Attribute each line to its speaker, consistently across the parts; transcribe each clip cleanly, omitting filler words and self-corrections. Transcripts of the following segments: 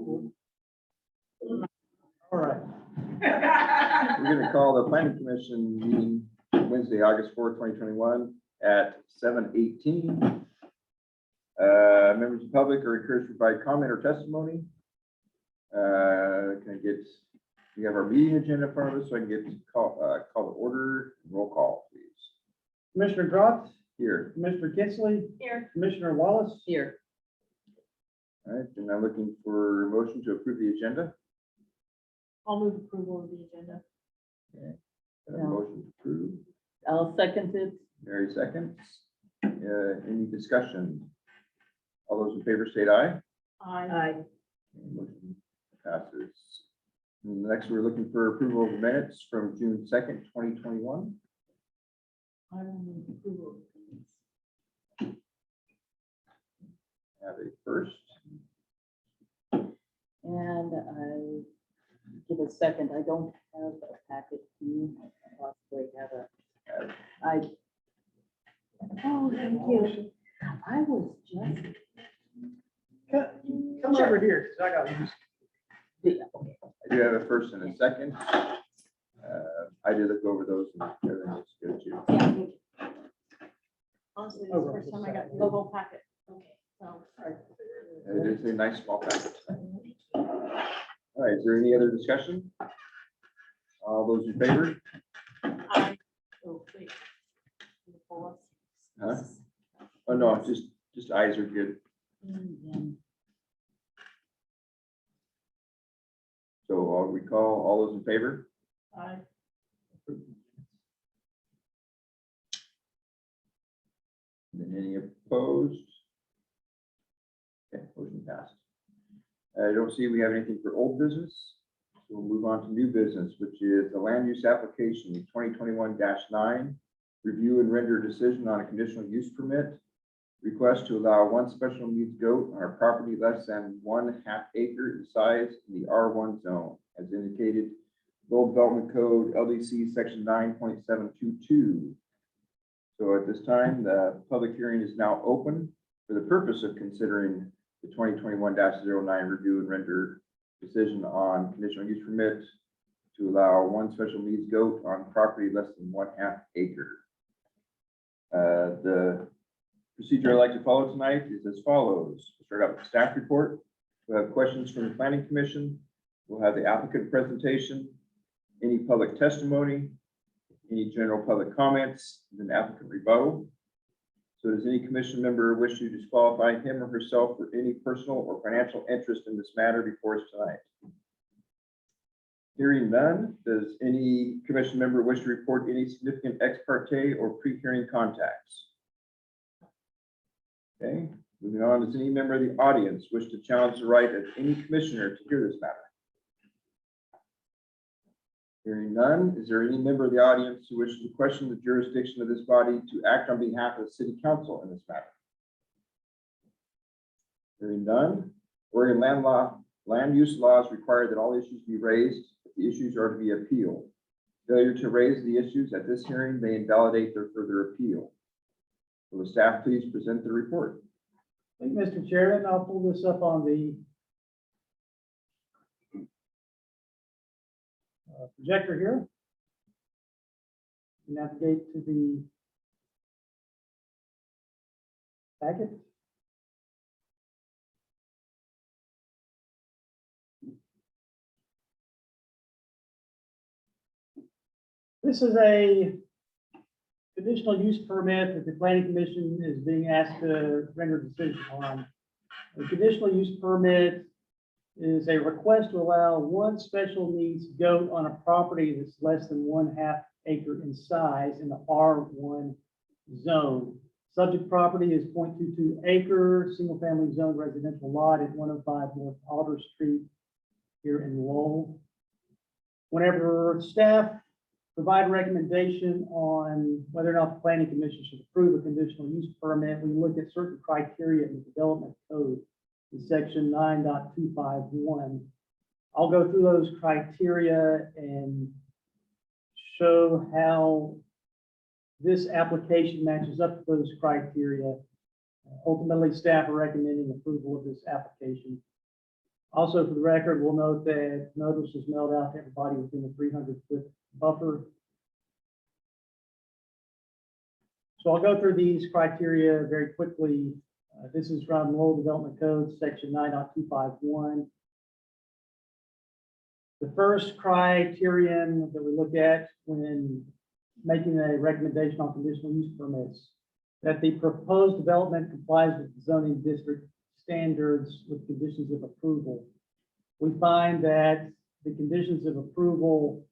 Speaker 1: All right.
Speaker 2: We're going to call the planning commission meeting Wednesday, August 4th, 2021 at 7:18. Members of the public are encouraged to provide comment or testimony. We have our meeting agenda in front of us, so I can get to call to order. Roll call, please.
Speaker 1: Commissioner Drott,
Speaker 2: Here.
Speaker 1: Commissioner Kinsley,
Speaker 3: Here.
Speaker 1: Commissioner Wallace.
Speaker 3: Here.
Speaker 2: All right, and I'm looking for a motion to approve the agenda.
Speaker 3: I'll move approval of the agenda.
Speaker 2: And a
Speaker 3: No.
Speaker 2: motion to approve.
Speaker 3: I'll second it.
Speaker 2: Mary seconds. Any discussion? All those in favor state aye.
Speaker 3: Aye.
Speaker 2: Motion passes. And next, we're looking for approval of the minutes from June 2nd, 2021.
Speaker 3: I will move approval of the minutes.
Speaker 2: Have a first.
Speaker 3: And I give a second. I don't have a packet. Do you possibly have a? Oh, thank you. I was just.
Speaker 1: Come over here, because I got used.
Speaker 2: I do have a first and a second. I did look over those and everything looks good too.
Speaker 3: Yeah, thank you. Honestly, this is the first time I got the whole packet. Okay, so.
Speaker 2: It is a nice small package. All right, is there any other discussion? All those in favor?
Speaker 3: I. Oh, wait.
Speaker 2: Huh? Oh, no, just eyes are good. So I'll recall all those in favor?
Speaker 3: Aye.
Speaker 2: And then any opposed? Okay, motion passed. I don't see we have anything for old business. So we'll move on to new business, which is the land use application 2021-9, review and render decision on a conditional use permit. Request to allow one special needs goat on a property less than 1/2 acre in size in the R1 zone, as indicated, Lowell Development Code LDC section 9.722. So at this time, the public hearing is now open for the purpose of considering the 2021-09 review and render decision on conditional use permit to allow one special needs goat on property less than 1/2 acre. The procedure I'd like to follow tonight is as follows. We'll start out with the staff report. We'll have questions from the planning commission. We'll have the applicant presentation, any public testimony, any general public comments, and then applicant rebuttal. So does any commission member wish to disqualify him or herself for any personal or financial interest in this matter before us tonight? Hearing none, does any commission member wish to report any significant ex parte or pre-hearing contacts? Okay, moving on, does any member of the audience wish to challenge the right of any commissioner to hear this matter? Hearing none, is there any member of the audience who wishes to question the jurisdiction of this body to act on behalf of the city council in this matter? Hearing none, Oregon land use laws require that all issues be raised, if the issues are to be appealed. Failure to raise the issues at this hearing may invalidate their further appeal. Will the staff please present the report?
Speaker 1: Thank you, Mr. Chairman. I'll pull this up on the projector here. Navigate to the packet. This is a conditional use permit that the planning commission is being asked to render a decision on. A conditional use permit is a request to allow one special needs goat on a property that's less than 1/2 acre in size in the R1 zone. Subject property is 0.22 acre, single family zone residential lot at 105 North Alder Street here in Lowell. Whenever staff provide recommendation on whether or not the planning commission should approve a conditional use permit, we look at certain criteria in the development code in section 9.251. I'll go through those criteria and show how this application matches up to those criteria. Ultimately, staff are recommending approval of this application. Also, for the record, we'll note that notice was mailed out to everybody within the 300-foot buffer. So I'll go through these criteria very quickly. This is from Lowell Development Code, section 9.251. The first criterion that we look at when making a recommendation on conditional use permits, that the proposed development complies with the zoning district standards with conditions of approval. We find that the conditions of approval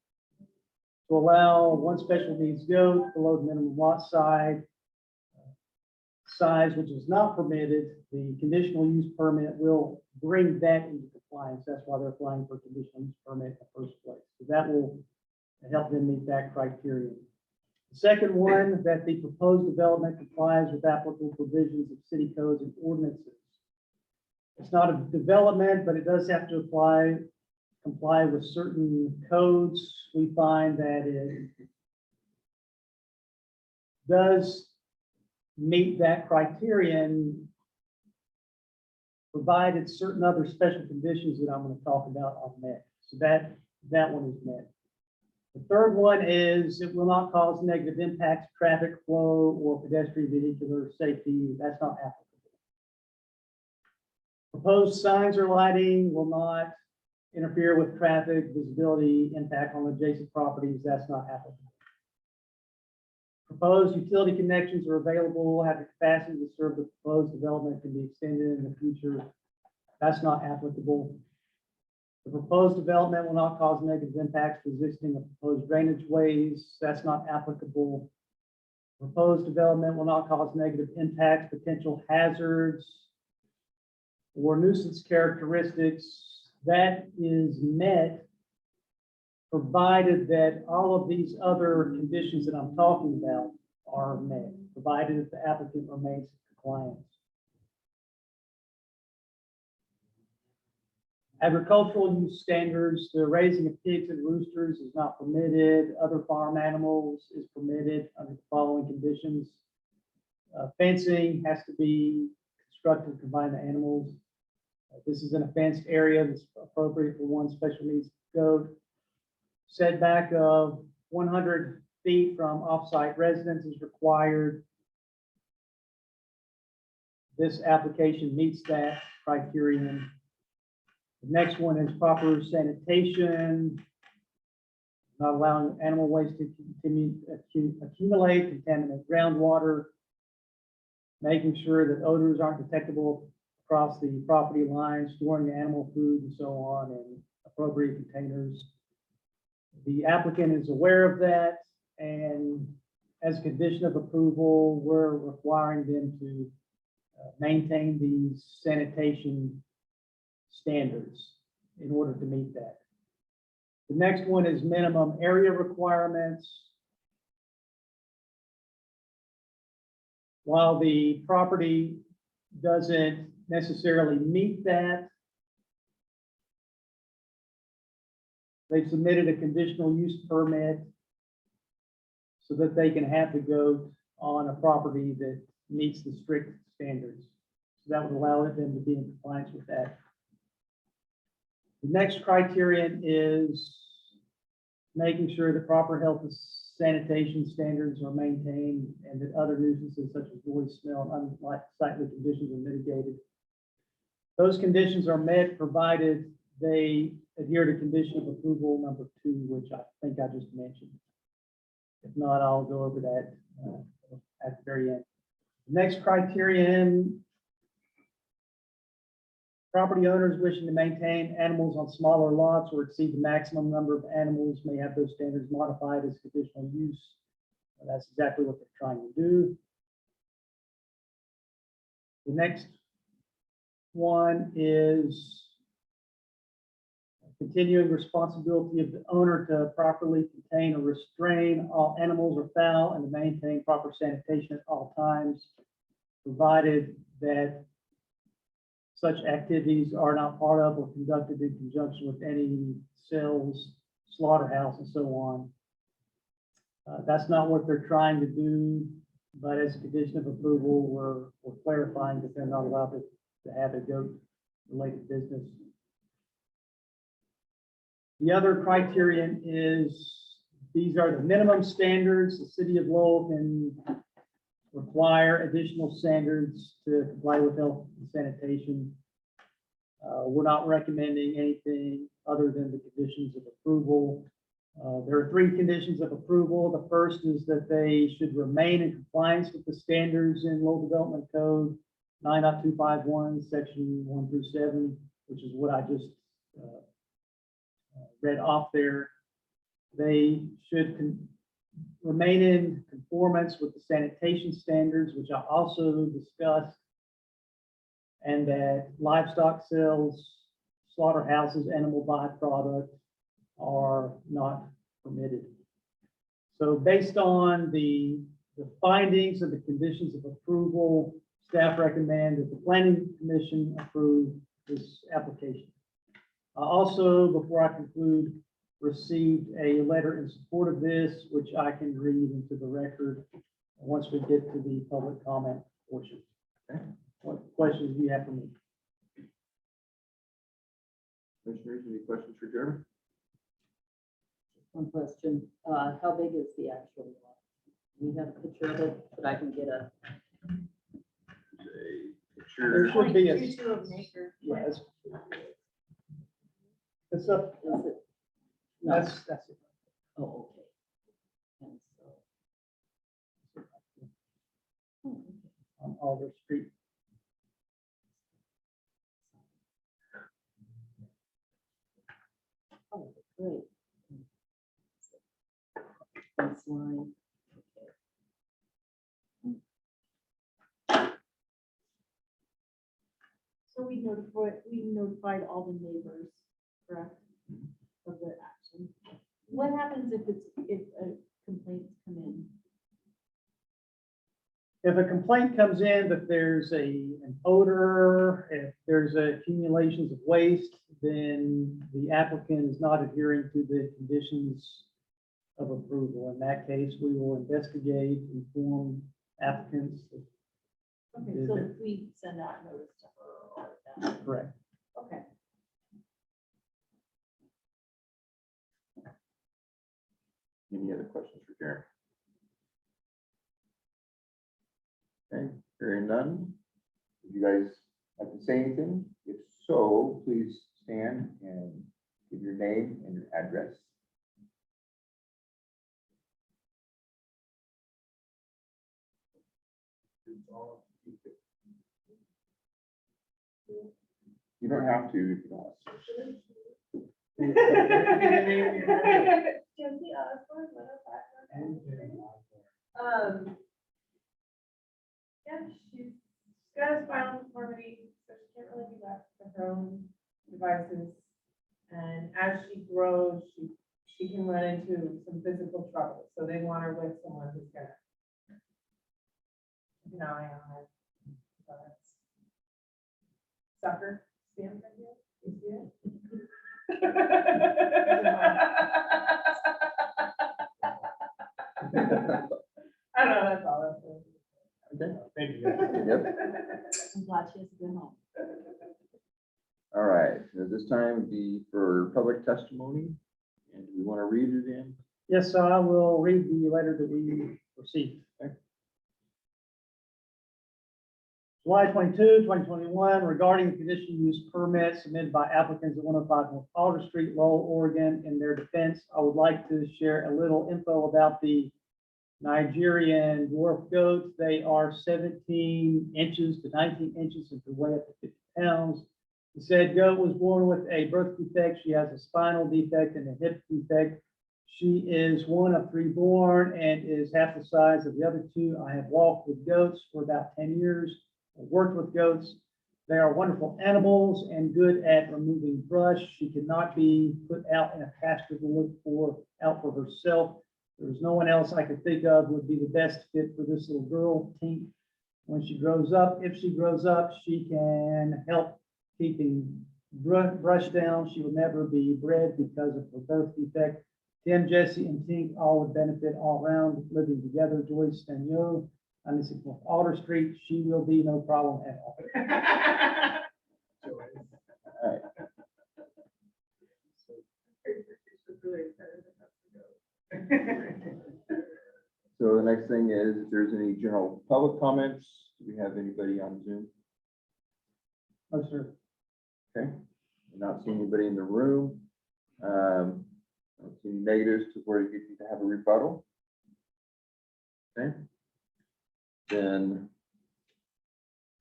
Speaker 1: to allow one special needs goat below the minimum lot size, which is not permitted, the conditional use permit will bring that into compliance. That's why they're applying for a conditional use permit in the first place. So that will help them meet that criterion. The second one, that the proposed development complies with applicable provisions of city codes and ordinances. It's not a development, but it does have to comply with certain codes. We find that it does meet that criterion, provided certain other special conditions that I'm going to talk about are met. So that one is met. The third one is it will not cause negative impacts, traffic flow, or pedestrian vehicular safety. That's not applicable. Proposed signs or lighting will not interfere with traffic, visibility, impact on adjacent properties. That's not applicable. Proposed utility connections are available, have the capacity to serve the proposed development, can be extended in the future. That's not applicable. The proposed development will not cause negative impacts to existing or proposed drainage ways. That's not applicable. Proposed development will not cause negative impacts, potential hazards, or nuisance characteristics. That is met, provided that all of these other conditions that I'm talking about are met, provided that the applicant remains in compliance. Agricultural use standards, the raising of pigs and roosters is not permitted. Other farm animals is permitted under the following conditions. Fencing has to be constructed to confine the animals. This is in a fenced area that's appropriate for one special needs goat. Setback of 100 feet from off-site residence is required. This application meets that criterion. The next one is proper sanitation, not allowing animal waste to accumulate, contaminate groundwater, making sure that odors aren't detectable across the property line, storing the animal food and so on in appropriate containers. The applicant is aware of that, and as a condition of approval, we're requiring them to maintain these sanitation standards in order to meet that. The next one is minimum area requirements. While the property doesn't necessarily meet that, they've submitted a conditional use permit so that they can have the goat on a property that meets the strict standards. So that would allow them to be in compliance with that. The next criterion is making sure that proper health and sanitation standards are maintained and that other nuisances such as noise, smell, and unsightly conditions are mitigated. Those conditions are met provided they adhere to condition of approval number 2, which I think I just mentioned. If not, I'll go over that at the very end. The next criterion, property owners wishing to maintain animals on smaller lots or exceed the maximum number of animals may have those standards modified as conditional use. That's exactly what they're trying to do. The next one is continuing responsibility of the owner to properly contain or restrain all animals or fowl and to maintain proper sanitation at all times, provided that such activities are not part of or conducted in conjunction with any sales, slaughterhouse, and so on. That's not what they're trying to do, but as a condition of approval, we're clarifying that they're not allowed to have a goat-related business. The other criterion is, these are the minimum standards. The city of Lowell can require additional standards to comply with health and sanitation. We're not recommending anything other than the conditions of approval. There are 3 conditions of approval. The first is that they should remain in compliance with the standards in Lowell Development Code 9.251, section 1 through 7, which is what I just read off there. They should remain in conformance with the sanitation standards, which I also discussed, and that livestock sales, slaughterhouses, animal byproducts are not permitted. So based on the findings of the conditions of approval, staff recommend that the planning commission approve this application. Also, before I conclude, received a letter in support of this, which I can read into the record once we get to the public comment portion.
Speaker 2: Okay.
Speaker 1: What questions do you have for me?
Speaker 2: Commissioners, any questions for Jeremy?
Speaker 3: One question, how big is the actual lot? Do we have a picture of it, but I can get a,
Speaker 1: There should be a,
Speaker 4: Like 2 of an acre.
Speaker 1: yes. It's up,
Speaker 3: is it? No.
Speaker 1: that's it.
Speaker 3: Oh, okay. And so. Oh, okay.
Speaker 1: On Alder Street.
Speaker 3: Oh, great. Fence line, okay.
Speaker 4: So we notified all the neighbors, correct, of the action. What happens if a complaints come in?
Speaker 1: If a complaint comes in that there's an odor, if there's accumulations of waste, then the applicant is not adhering to the conditions of approval. In that case, we will investigate, inform applicants.
Speaker 4: Okay, so if we send out notice to her or that,
Speaker 1: Correct.
Speaker 4: okay.
Speaker 2: Any other questions for Jeremy? Okay, hearing none. Would you guys like to say anything? If so, please stand and give your name and your address. You don't have to if you don't want to.
Speaker 4: Josie Osborne, 105. Yeah, she's got a spinal deformity, so she can't really be left to her own devices. And as she grows, she can run into some physical trouble, so they want her with someone who's gonna keep an eye on her. So that's sucker, stand right here, you see it? I don't know, that's all that's.
Speaker 2: Okay.
Speaker 1: Thank you.
Speaker 2: Yep.
Speaker 3: I'm glad she has a good home.
Speaker 2: All right. At this time would be for public testimony. And we want to read it in.
Speaker 1: Yes, so I will read the letter that we received.
Speaker 2: Okay.
Speaker 1: July 22, 2021, regarding the conditional use permit submitted by applicants at 105 North Alder Street, Lowell, Oregon. In their defense, I would like to share a little info about the Nigerian dwarf goats. They are 17 inches to 19 inches and can weigh up to 50 pounds. The said goat was born with a birth defect. She has a spinal defect and a hip defect. She is one of 3 born and is half the size of the other 2. I have walked with goats for about 10 years. I've worked with goats. They are wonderful animals and good at removing brush. She cannot be put out in a pasture to look out for herself. There's no one else I could think of would be the best fit for this little girl, Tink. When she grows up, if she grows up, she can help keeping brush down. She will never be bred because of her birth defect. Tim, Jesse, and Tink all would benefit all around living together. Joyce and Yo on this Alder Street, she will be no problem at all.
Speaker 2: All right. the next thing is, if there's any general public comments, do we have anybody on Zoom?
Speaker 1: Oh, sir.
Speaker 2: Okay, I'm not seeing anybody in the room. I don't see any negatives to where you need to have a rebuttal. Okay. Then.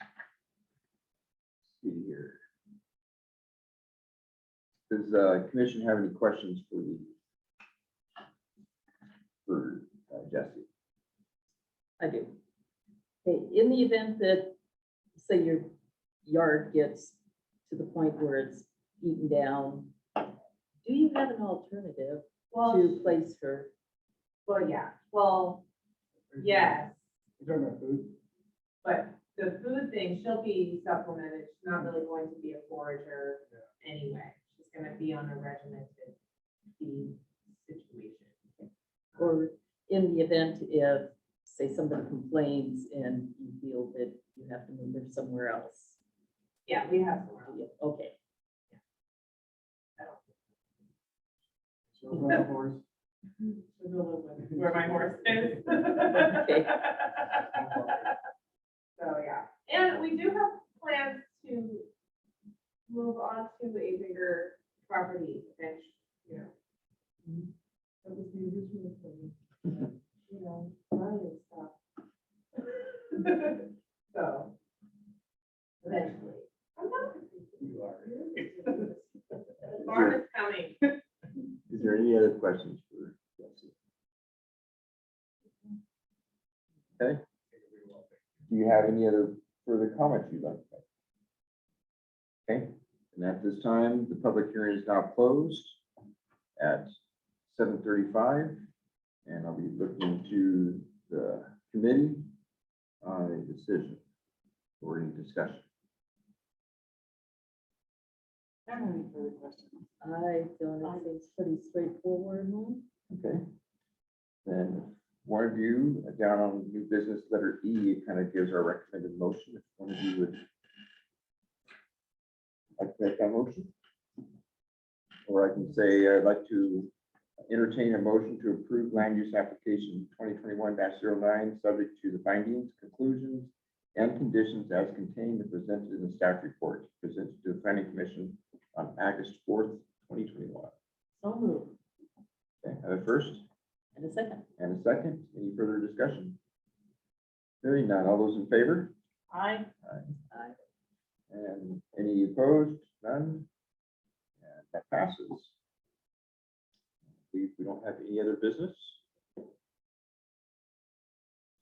Speaker 2: Let's see here. Does the commission have any questions for Jesse?
Speaker 3: I do. Okay, in the event that, say, your yard gets to the point where it's eaten down, do you have an alternative
Speaker 4: Well,
Speaker 3: to place her?
Speaker 4: yeah, well, yes,
Speaker 1: You're talking about food?
Speaker 4: but the food thing, she'll be supplemented. She's not really going to be a forager anyway. She's gonna be on a regimented feed situation.
Speaker 3: Or in the event if, say, somebody complains and you feel that you have to move her somewhere else?
Speaker 4: Yeah, we have somewhere else.
Speaker 3: Okay,
Speaker 1: So, well, horse.
Speaker 4: She'll go live with where my horse is.
Speaker 3: okay.
Speaker 4: So, yeah, and we do have plans to move on to a bigger property eventually, you know. That was the original plan, you know, buying stuff. So, eventually. I'm not.
Speaker 1: You are.
Speaker 4: The farm is coming.
Speaker 2: Is there any other questions for Jesse? Okay. Do you have any other further comments you'd like to make? Okay, and at this time, the public hearing is now closed at 7:35, and I'll be looking to the committee on a decision or any discussion.
Speaker 3: I don't have any further questions. I don't, it seems pretty straightforward.
Speaker 2: Okay. Then one of you down on new business letter E, it kind of gives our recommended motion. If one of you would like to make that motion. Or I can say, I'd like to entertain a motion to approve land use application 2021-09, subject to the findings, conclusions, and conditions as contained and presented in the staff report presented to the planning commission on August 4th, 2021.
Speaker 3: So moved.
Speaker 2: Okay, I have a first
Speaker 3: And a second.
Speaker 2: and a second. Any further discussion? Hearing none. All those in favor?
Speaker 3: Aye.
Speaker 2: Aye. And any opposed? None? And that passes. We don't have any other business.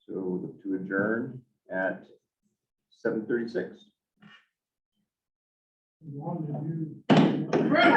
Speaker 2: So we'll look to adjourn at 7:36.
Speaker 1: You wanted to do.